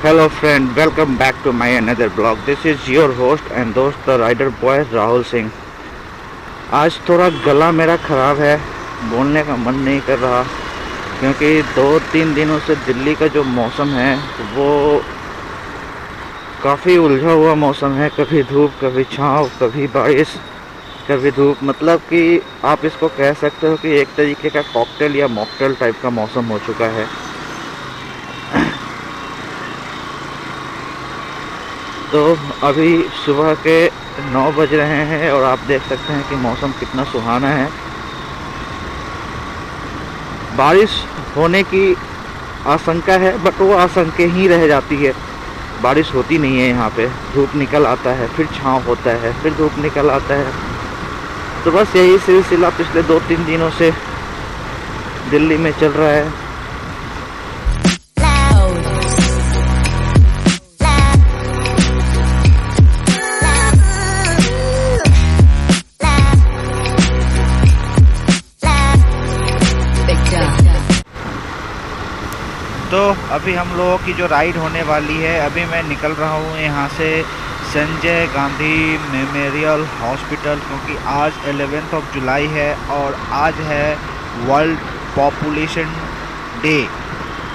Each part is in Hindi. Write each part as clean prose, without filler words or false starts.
Hello friend, welcome back to my another blog. This is your host and दोस्त the rider boy Rahul Singh. आज थोड़ा गला मेरा ख़राब है, बोलने का मन नहीं कर रहा क्योंकि 2-3 दिनों से दिल्ली का जो मौसम है वो काफ़ी उलझा हुआ मौसम है। कभी धूप, कभी छाँव, कभी बारिश, कभी धूप। मतलब कि आप इसको कह सकते हो कि एक तरीके का कॉकटेल या मॉकटेल टाइप का मौसम हो चुका है। तो अभी सुबह के 9 बज रहे हैं और आप देख सकते हैं कि मौसम कितना सुहाना है। बारिश होने की आशंका है बट वो आशंका ही रह जाती है, बारिश होती नहीं है यहाँ पे। धूप निकल आता है, फिर छाँव होता है, फिर धूप निकल आता है। तो बस यही सिलसिला पिछले 2-3 दिनों से दिल्ली में चल रहा है। तो अभी हम लोगों की जो राइड होने वाली है, अभी मैं निकल रहा हूँ यहाँ से संजय गांधी मेमोरियल हॉस्पिटल, क्योंकि आज 11 जुलाई है और आज है वर्ल्ड पॉपुलेशन डे।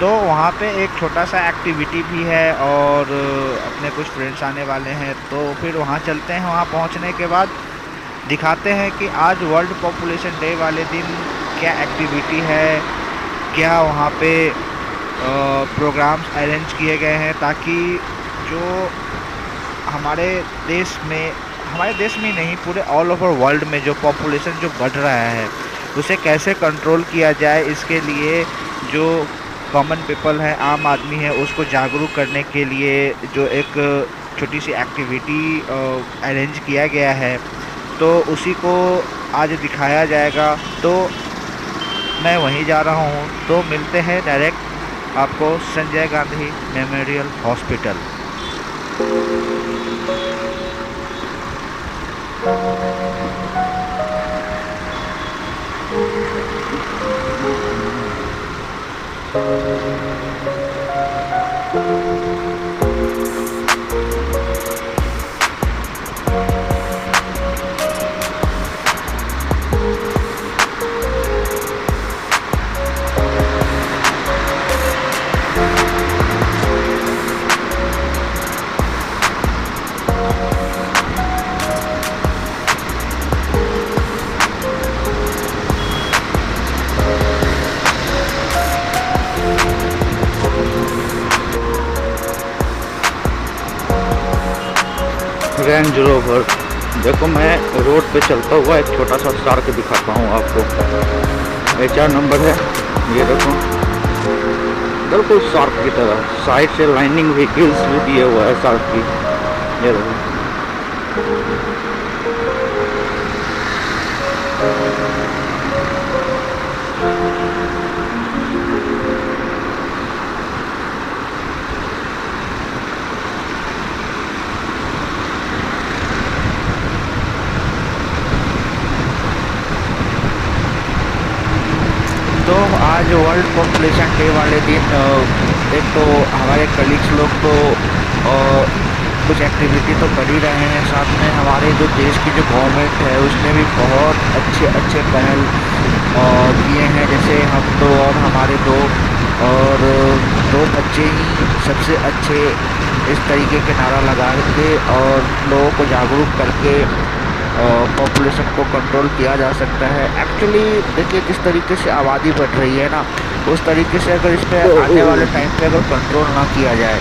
तो वहाँ पे एक छोटा सा एक्टिविटी भी है और अपने कुछ फ्रेंड्स आने वाले हैं, तो फिर वहाँ चलते हैं। वहाँ पहुँचने के बाद दिखाते हैं कि आज वर्ल्ड पॉपुलेशन डे वाले दिन क्या एक्टिविटी है, क्या वहाँ पे प्रोग्राम्स अरेंज किए गए हैं, ताकि जो हमारे देश में नहीं, पूरे ऑल ओवर वर्ल्ड में जो पॉपुलेशन जो बढ़ रहा है उसे कैसे कंट्रोल किया जाए। इसके लिए जो कॉमन पीपल है, आम आदमी है, उसको जागरूक करने के लिए जो एक छोटी सी एक्टिविटी अरेंज किया गया है, तो उसी को आज दिखाया जाएगा। तो मैं वहीं जा रहा हूँ, तो मिलते हैं डायरेक्ट आपको Sanjay Gandhi memorial hospital. Range rover, देखो मैं रोड पे चलता हुआ एक छोटा सा शार्क दिखाता हूँ आपको। HR नंबर है, ये देखो, बिल्कुल शार्क की तरह। साइड से लाइनिंग व्हीकल्स भी दिए हुआ है शार्क की, ये देखो। तो आज वर्ल्ड पॉपुलेशन डे वाले दिन एक तो हमारे कलीग्स लोग तो कुछ एक्टिविटी तो कर ही रहे हैं, साथ में हमारे जो देश की जो गवर्नमेंट है उसने भी बहुत अच्छे पहल किए हैं। जैसे हम दो और हमारे दो बच्चे ही सबसे अच्छे इस तरीके के नारा लगा के और लोगों को जागरूक करके पॉपुलेशन को कंट्रोल किया जा सकता है। एक्चुअली देखिए, जिस तरीके से आबादी बढ़ रही है ना, उस तरीके से अगर इस पर आने वाले टाइम पे अगर कंट्रोल ना किया जाए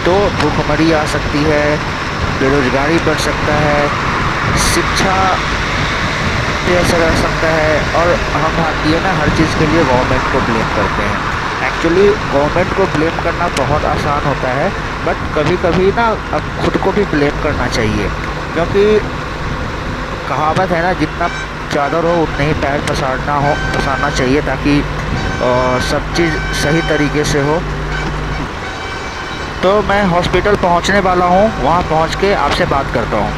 तो भूखमरी आ सकती है, बेरोजगारी बढ़ सकता है, शिक्षा पे असर आ सकता है। और हम भारतीय ना हर चीज़ के लिए गवर्नमेंट को ब्लेम करते हैं। एक्चुअली गवर्नमेंट को ब्लेम करना बहुत आसान होता है, बट कभी कभी ना अब खुद को भी ब्लेम करना चाहिए, क्योंकि कहावत है ना, जितना चादर हो उतने ही पैर पसारना चाहिए, ताकि सब चीज़ सही तरीके से हो। तो मैं हॉस्पिटल पहुंचने वाला हूं, वहां पहुंच के आपसे बात करता हूं।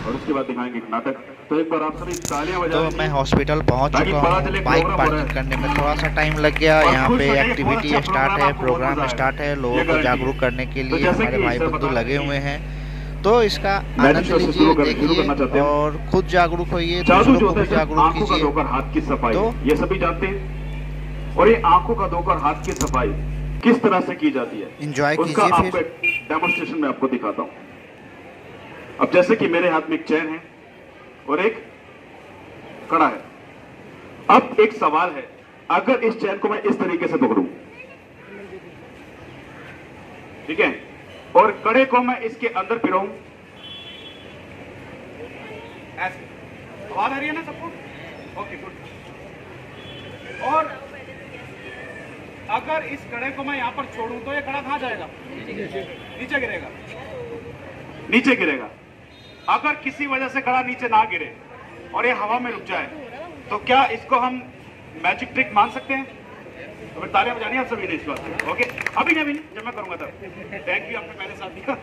और उसके बाद दिखाएंगे एक नाटक। तो एक बार आप सभी तालियां बजा तो दीजिए। मैं हॉस्पिटल पहुंच चुका हूँ। बाइक पार्किंग करने में थोड़ा सा टाइम लग गया। यहाँ पे एक्टिविटी स्टार्ट है, प्रोग्राम स्टार्ट है। लोगों को जागरूक करने के लिए हमारे भाई बंधु लगे हुए हैं। तो इसका आनंद लीजिए, देखिए और खुद जागरूक होइए, दूसरों को भी जागरूक कीजिए। हाथ की सफाई तो ये सभी जानते हैं। और ये आंखों का धोकर हाथ की सफाई किस तरह से की जाती है, एंजॉय उसका कीजिए आपको फिर। एक डेमोन्स्ट्रेशन में आपको दिखाता हूं। अब जैसे कि मेरे हाथ में एक चेन है और एक कड़ा है। अब एक सवाल है, अगर इस चैन को मैं इस तरीके से पकड़ूं, ठीक है, और कड़े को मैं इसके अंदर फिराऊं, ऐसे आवाज आ रही है ना सबको? Okay good. और अगर इस कड़े को मैं यहां पर छोड़ूं तो ये कड़ा कहां जाएगा? नीचे गिरेगा। नीचे गिरेगा। अगर किसी वजह से कड़ा नीचे ना गिरे और ये हवा में रुक जाए तो क्या इसको हम मैजिक ट्रिक मान सकते हैं? तो फिर तालियां बजानी आप सभी ने इस बात पे। ओके, अभी नहीं जब मैं करूंगा तब। थैंक यू, आपने पहले साथ दिया।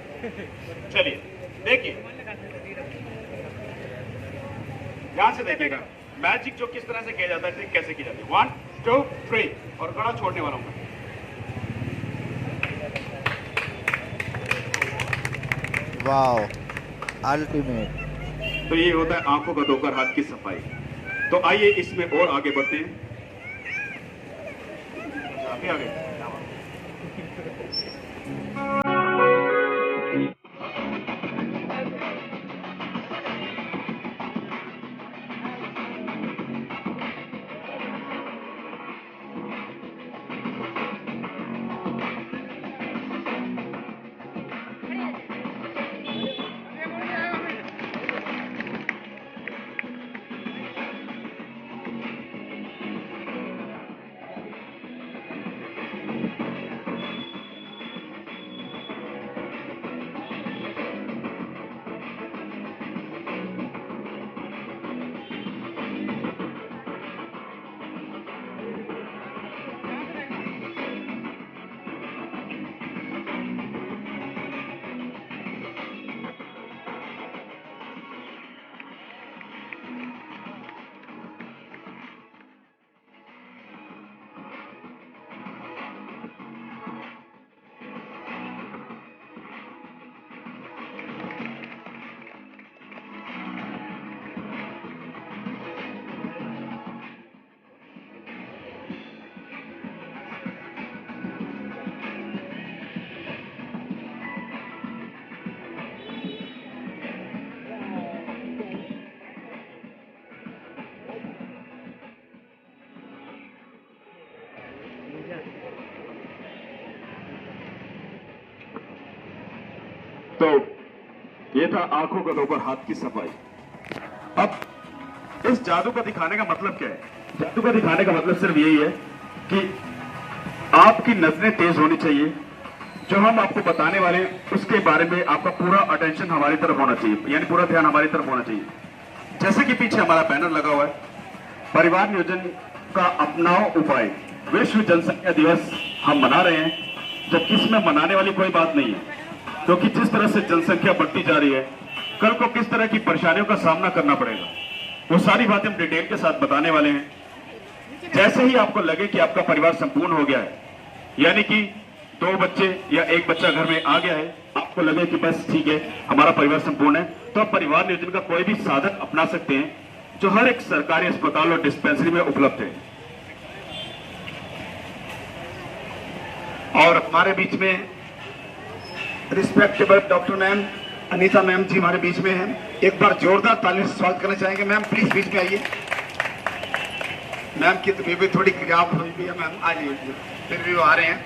चलिए देखिए, यहां से देखिएगा मैजिक जो किस तरह से किया जाता है, ट्रिक कैसे की जाती है। 1 2 3 और कड़ा छोड़ने वाला हूं मैं। Wow, ultimate. तो ये होता है आंखों का धोकर हाथ की सफाई। तो आइए इसमें और आगे बढ़ते हैं। आगे तो ये था आंखों का धोकर हाथ की सफाई। अब इस जादू का दिखाने का मतलब क्या है? जादू का दिखाने का मतलब सिर्फ यही है कि आपकी नजरें तेज होनी चाहिए। जो हम आपको बताने वाले हैं उसके बारे में आपका पूरा अटेंशन हमारी तरफ होना चाहिए, यानी पूरा ध्यान हमारी तरफ होना चाहिए। जैसे कि पीछे हमारा बैनर लगा हुआ है, परिवार नियोजन का अपनाओ उपाय, विश्व जनसंख्या दिवस हम मना रहे हैं, जबकि इसमें मनाने वाली कोई बात नहीं है, क्योंकि जिस तरह से जनसंख्या बढ़ती जा रही है, कल को किस तरह की परेशानियों का सामना करना पड़ेगा, वो सारी बातें हम डिटेल के साथ बताने वाले हैं। जैसे ही आपको लगे कि आपका परिवार संपूर्ण हो गया है, यानी कि 2 बच्चे या 1 बच्चा घर में आ गया है, आपको लगे कि बस ठीक है हमारा परिवार संपूर्ण है, तो आप परिवार नियोजन का कोई भी साधन अपना सकते हैं जो हर एक सरकारी अस्पताल और डिस्पेंसरी में उपलब्ध है। और हमारे बीच में respectable doctor ma'am Anita ma'am ji हमारे बीच में हैं। एक बार जोरदार ताली से स्वागत करना चाहेंगे। मैम प्लीज बीच में आइए। मैम की तबीयत भी थोड़ी खराब हुई भी है, मैम आ जाइए, फिर भी वो आ रहे हैं।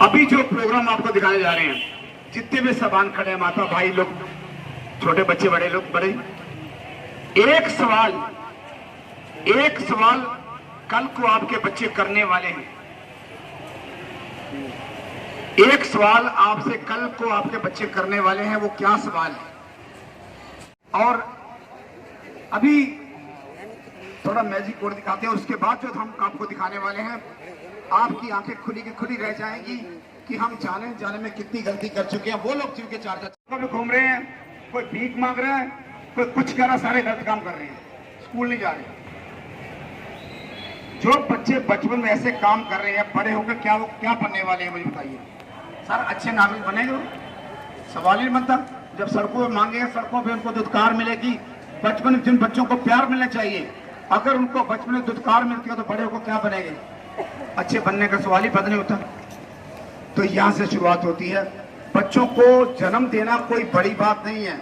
अभी जो प्रोग्राम आपको दिखाने जा रहे हैं, जितने भी सबान खड़े हैं, माता भाई लोग, छोटे बच्चे, बड़े लोग, बड़े, एक सवाल कल को आपके बच्चे करने वाले हैं। एक सवाल आपसे कल को आपके बच्चे करने वाले हैं, वो क्या सवाल है? और अभी थोड़ा मैजिक बोर्ड दिखाते हैं, उसके बाद जो हम आपको दिखाने वाले हैं, आपकी आंखें खुली की खुली रह जाएंगी कि हम जाने में कितनी गलती कर चुके हैं। वो लोग जिनके 4 में घूम रहे हैं, कोई भीख मांग रहा है, कोई कुछ कह रहा, सारे गलत काम कर रहे हैं, स्कूल नहीं जा रहे। जो बच्चे बचपन में ऐसे काम कर रहे हैं, बड़े होकर क्या वो क्या बनने वाले हैं, मुझे बताइए। सर अच्छे नागरिक बनेंगे, सवाल ही नहीं बनता। जब सड़कों पे मांगेंगे, सड़कों पे उनको दुत्कार मिलेगी। बचपन में जिन बच्चों को प्यार मिलना चाहिए, अगर उनको बचपन में दुत्कार मिलती है तो बड़े होकर क्या बनेंगे? अच्छे बनने का सवाल ही पैदा नहीं होता। तो यहाँ से शुरुआत होती है। बच्चों को जन्म देना कोई बड़ी बात नहीं है।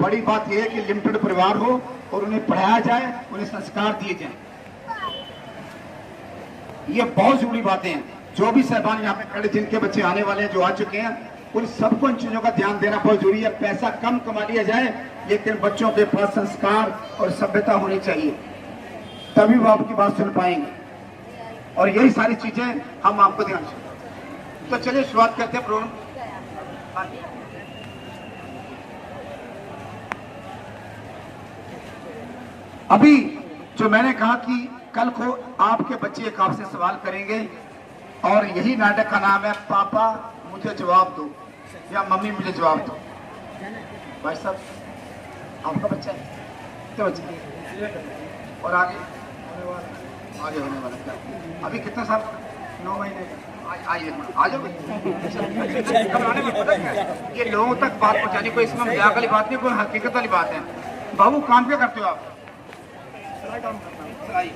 बड़ी बात यह है कि लिमिटेड परिवार हो और उन्हें पढ़ाया जाए, उन्हें संस्कार दिए जाएं। ये बहुत जरूरी बातें हैं। जो भी साहबान यहाँ पे खड़े, जिनके बच्चे आने वाले हैं, जो आ चुके हैं, उन सबको इन चीजों का ध्यान देना बहुत जरूरी है। पैसा कम कमा लिया जाए, लेकिन बच्चों के पास संस्कार और सभ्यता होनी चाहिए, तभी वो आपकी बात सुन पाएंगे। और यही सारी चीजें हम आपको ध्यान से। तो चलिए शुरुआत करते हैं प्रोग्राम। अभी जो मैंने कहा कि कल को आपके बच्चे एक आपसे सवाल करेंगे और यही नाटक का नाम है पापा मुझे जवाब दो या मम्मी मुझे जवाब दो। भाई साहब आपका बच्चा है, कितने बच्चे और आगे होने वाला क्या? अभी कितने साल? 9 महीने का। आइए आ जाओ। ये लोगों तक बात पहुंचानी कोई इसमें मजाक वाली बात नहीं, कोई हकीकत वाली बात है। बाबू काम क्या करते हो आप? सिलाई।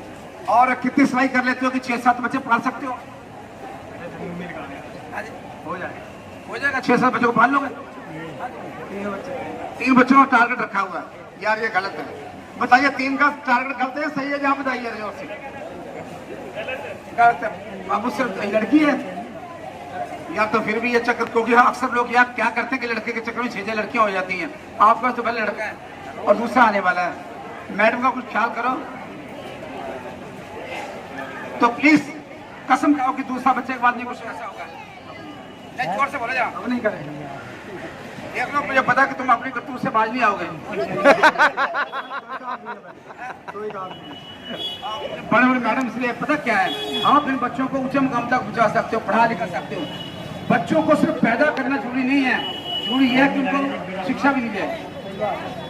और कितनी सिलाई कर लेते हो कि 6-7 बच्चे पाल सकते हो? हो जाएगा 6-7 बच्चों को पाल लोगे? 3 बच्चों का टारगेट रखा हुआ है। यार ये गलत है। बताइए 3 का टारगेट गलत है सही है? जहाँ बताइए जोर से। बाबू से लड़की है या तो फिर भी ये चक्कर, क्योंकि अक्सर लोग यार क्या करते हैं कि लड़के के चक्कर में 6 लड़कियां हो जाती हैं। आपका तो पहले लड़का है और दूसरा आने वाला है। मैडम का कुछ ख्याल करो तो प्लीज कसम खाओ कि दूसरा बच्चे के बाद नहीं कुछ ऐसा होगा। जोर से बोला जाओ। अब नहीं करेंगे। देख लो, मुझे पता कि तुम अपनी करतूत से बाज नहीं आओगे। बड़े बड़े मैडम इसलिए पता क्या है, आप इन बच्चों को ऊंचे मुकाम तक पहुंचा सकते हो, पढ़ा लिखा सकते हो। बच्चों को सिर्फ पैदा करना जरूरी नहीं है, जरूरी यह है कि उनको शिक्षा भी दी जाए,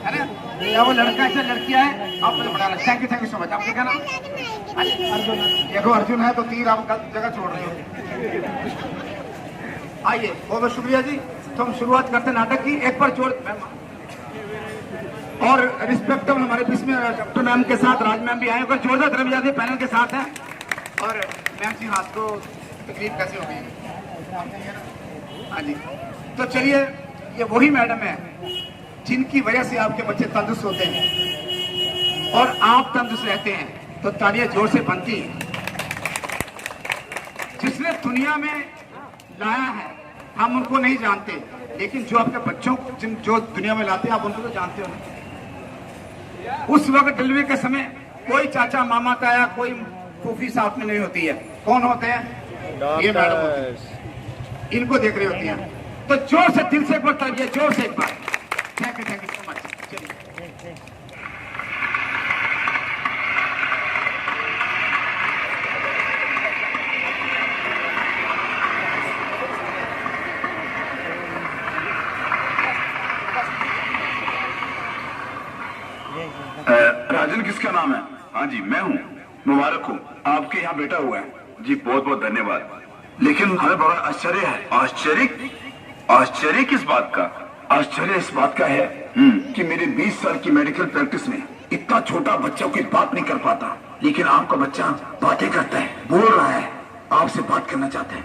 है ना? या वो लड़का है लड़कियां है, आप मुझे पढ़ाना। Thank you so much. आपको क्या नाम? देखो अर्जुन है तो 3 आप गलत जगह छोड़ रहे हो। आइए, बहुत बहुत शुक्रिया जी। तो हम शुरुआत करते हैं नाटक की। एक बार जोर और रिस्पेक्टेबल हमारे बीच में डॉक्टर मैम के साथ राज मैम भी आए, और जोरदार तरफ जाते पैनल के साथ हैं। और मैम जी हाथ को तकलीफ कैसे हो गई? हाँ जी। तो चलिए, ये वही मैडम है जिनकी वजह से आपके बच्चे तंदुरुस्त होते हैं और आप तंदुरुस्त रहते हैं, तो तालियां जोर से बनती हैं। जिसने दुनिया में लाया है हम उनको नहीं जानते, लेकिन जो आपके बच्चों जो दुनिया में लाते हैं आप उनको तो जानते हो ना। उस वक्त डिलीवरी के समय कोई चाचा मामा ताया कोई फूफी साथ में नहीं होती है। कौन होते हैं? ये मैडम होती है। इनको देख रही होती हैं। तो जोर से दिल से एक बार तालियां, जोर से एक बार। Thank you so much. चलिए राजन किसका नाम है? हाँ जी मैं हूँ। मुबारक हो, आपके यहाँ बेटा हुआ है जी। बहुत बहुत धन्यवाद। लेकिन हमें बड़ा आश्चर्य है। आश्चर्य? आश्चर्य किस बात का? आश्चर्य इस बात का है कि मेरे 20 साल की मेडिकल प्रैक्टिस में इतना छोटा बच्चा कोई बात नहीं कर पाता, लेकिन आपका बच्चा बातें करता है, बोल रहा है, आपसे बात करना चाहता है।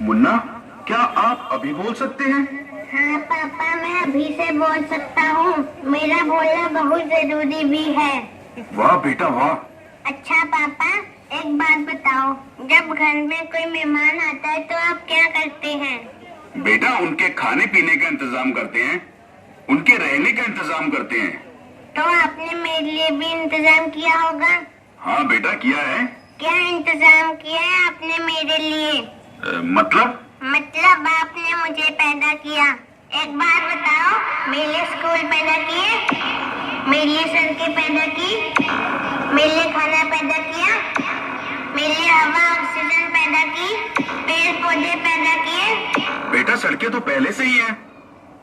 मुन्ना, क्या आप अभी बोल सकते हैं? हाँ पापा, मैं अभी से बोल सकता हूँ। मेरा बोलना बहुत जरूरी भी है। वाह बेटा वाह। अच्छा पापा, एक बात बताओ, जब घर में कोई मेहमान आता है तो आप क्या करते हैं? बेटा उनके खाने पीने का इंतजाम करते हैं, उनके रहने का इंतजाम करते हैं। तो आपने मेरे लिए भी इंतजाम किया होगा? हाँ बेटा किया है। क्या इंतजाम किया है आपने मेरे लिए? मतलब आपने मुझे पैदा किया। एक बार बताओ, मेरे लिए स्कूल पैदा किए, मेरे लिए सड़कें पैदा की, मेरे लिए खाना पैदा किया, मेरे लिए हवा ऑक्सीजन पैदा की, पेड़ पौधे पैदा किए। बेटा सड़कें तो पहले से ही है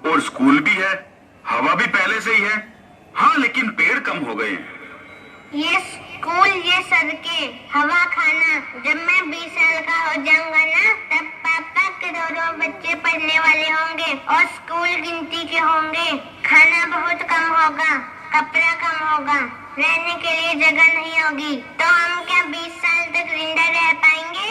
और स्कूल भी है, हवा भी पहले से ही है, हाँ, लेकिन पेड़ कम हो गए हैं। ये स्कूल, ये सड़कें, हवा खाना। जब मैं 20 साल का हो जाऊंगा ना, तब पापा करोड़ों बच्चे पढ़ने वाले होंगे और स्कूल गिनती के होंगे। खाना बहुत कम होगा, कपड़ा कम होगा, रहने के लिए जगह नहीं होगी। तो हम क्या 20 साल तक जिंदा रह पाएंगे?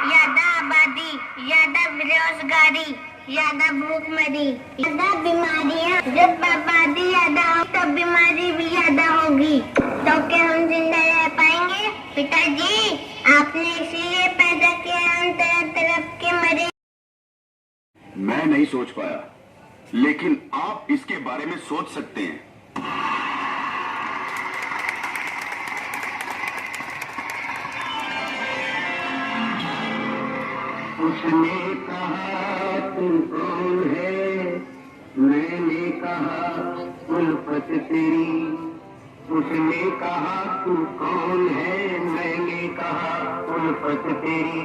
ज्यादा आबादी, ज्यादा बेरोजगारी, ज्यादा भूखमरी, ज्यादा बीमारियां। जब आबादी ज्यादा हो तब बीमारी भी ज्यादा होगी। तो क्या हम जिंदा रह पाएंगे? पिताजी, आपने इसीलिए पैदा किया हम तरफ तरफ के मरे। मैं नहीं सोच पाया, लेकिन आप इसके बारे में सोच सकते हैं। उसने कहा तू कौन है, मैंने कहा उल्फत तेरी। उसने कहा तू कौन है, मैंने कहा उल्फत तेरी।